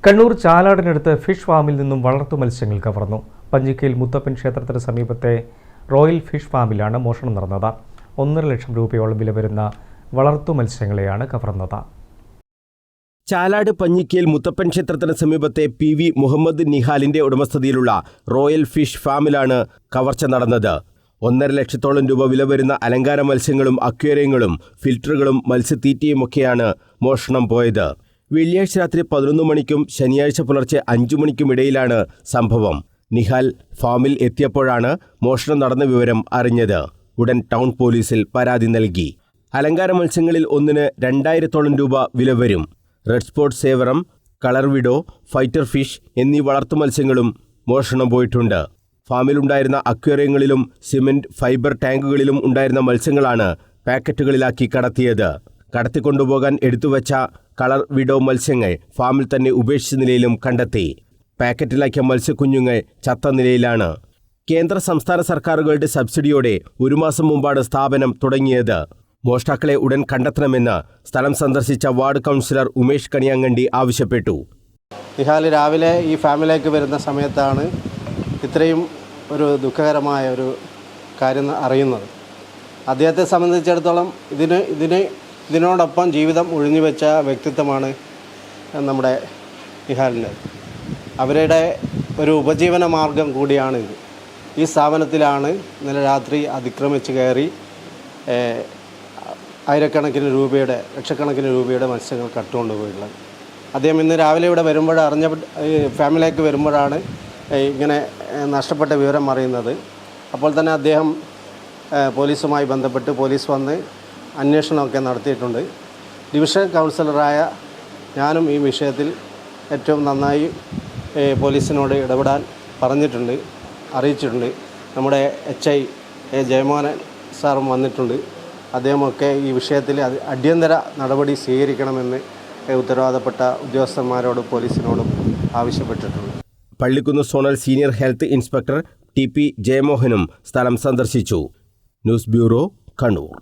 Kannur ചാലാടിനടുത്ത് fish ഫാമിൽ നിന്നും വളർത്തു മത്സ്യങ്ങൾ കവർന്നു. പഞ്ഞിക്കയിൽ മുത്തപ്പൻ ക്ഷേത്രത്തിന് സമീപത്തെ റോയൽ ഫിഷ് ഫാമിലാണ് മോഷണം നടന്നത്. 1.5 ലക്ഷം രൂപയോളം വില വരുന്ന വളർത്തു മത്സ്യങ്ങളെയാണ് കവർന്നത്. ചാലാട് പഞ്ഞിക്കയിൽ മുത്തപ്പൻ ക്ഷേത്രത്തിന് സമീപത്തെ PV മുഹമ്മദ് നിഹാലിന്റെ ഉടമസ്ഥതയിലുള്ള റോയൽ ഫിഷ് ഫാമിലാണ് കവർച്ച നടന്നത്. 1.5 ലക്ഷത്തോളം രൂപ വില വരുന്ന അലങ്കാര മത്സ്യങ്ങളും അക്വേറിയങ്ങളും ഫിൽറ്ററുകളും മത്സ്യത്തീറ്റയുമൊക്കെയാണ് മോഷണം പോയത്. വെള്ളിയാഴ്ച രാത്രി 11 മണിക്കും ശനിയാഴ്ച പുലർച്ചെ 5 മണിക്കും ഇടയിലാണ് സംഭവം. നിഹാൽ ഫാമിൽ എത്തിയപ്പോഴാണ് മോഷണം നടന്ന വിവരം അറിഞ്ഞത്. ഉടൻ ടൗൺ പോലീസിൽ പരാതി നൽകി. അലങ്കാര മത്സ്യങ്ങളിൽ ഒന്നിന് 2000-ഓളം രൂപ വില വരും. Red spot severum, colour widow, fighter fish എന്നീ വളർത്തു മത്സ്യങ്ങളും മോഷണം പോയിട്ടുണ്ട്. ഫാമിലുണ്ടായിരുന്ന അക്വേറിയങ്ങളിലും സിമന്റ് ഫൈബർ ടാങ്കുകളിലും ഉണ്ടായിരുന്ന മത്സ്യങ്ങളാണ് പാക്കറ്റുകളിലാക്കി കടത്തിയത്. കടത്തിക്കൊണ്ടുപോകാൻ എടുത്തുവച്ച കളർ വിഡോ മത്സ്യങ്ങൾ ഫാമിൽ തന്നെ ഉപേക്ഷിച്ച നിലയിലും കണ്ടെത്തി. പാക്കറ്റിലാക്കിയ മത്സ്യക്കുഞ്ഞുങ്ങൾ ചത്ത നിലയിലാണ്. കേന്ദ്ര സംസ്ഥാന സർക്കാരുകളുടെ സബ്സിഡിയോടെ 1 മാസം മുമ്പാണ് സ്ഥാപനം തുടങ്ങിയത്. മോഷ്ടാക്കളെ ഉടൻ കണ്ടെത്തണമെന്ന് സ്ഥലം സന്ദർശിച്ച വാർഡ് കൗൺസിലർ ഉമേഷ് കണിയാങ്കണ്ടി ആവശ്യപ്പെട്ടു. നിഹാൽ രാവിലെ ഈ ഫാമിലേക്ക് വരുന്ന സമയത്താണ് ഇത്രയും ഒരു ദുഃഖകരമായ ഒരു കാര്യം അറിയുന്നത്. അദ്ദേഹത്തെ സംബന്ധിച്ചിടത്തോളം ഇതിനോടൊപ്പം ജീവിതം ഒഴിഞ്ഞുവെച്ച വ്യക്തിത്വമാണ് നമ്മുടെ നിഹാലിൻ്റെ. അവരുടെ ഒരു ഉപജീവന മാർഗം കൂടിയാണ് ഇത്. ഈ സ്ഥാപനത്തിലാണ് ഇന്നലെ രാത്രി അതിക്രമിച്ച് കയറി ലക്ഷക്കണക്കിന് രൂപയുടെ മത്സ്യങ്ങൾ കട്ടുകൊണ്ടുപോയിട്ടുള്ളത്. അദ്ദേഹം ഇന്ന് രാവിലെ ഇവിടെ ഫാമിലിയിലേക്ക് വരുമ്പോഴാണ് ഇങ്ങനെ നഷ്ടപ്പെട്ട വിവരം അറിയുന്നത്. അപ്പോൾ തന്നെ അദ്ദേഹം പോലീസുമായി ബന്ധപ്പെട്ട് പോലീസ് വന്ന് അന്വേഷണമൊക്കെ നടത്തിയിട്ടുണ്ട്. ഡിവിഷൻ കൗൺസിലറായ ഞാനും ഈ വിഷയത്തിൽ ഏറ്റവും നന്നായി പോലീസിനോട് ഇടപെടാൻ അറിയിച്ചിട്ടുണ്ട്. നമ്മുടെ HI ജയമോഹൻ സാറും വന്നിട്ടുണ്ട്. അദ്ദേഹമൊക്കെ ഈ വിഷയത്തിൽ അടിയന്തര നടപടി സ്വീകരിക്കണമെന്ന് ഉത്തരവാദപ്പെട്ട ഉദ്യോഗസ്ഥന്മാരോട് പോലീസിനോടും ആവശ്യപ്പെട്ടിട്ടുണ്ട്. Pallikkunnu zonal senior health inspector TP ജയമോഹനും സ്ഥലം സന്ദർശിച്ചു. News bureau, Kannur.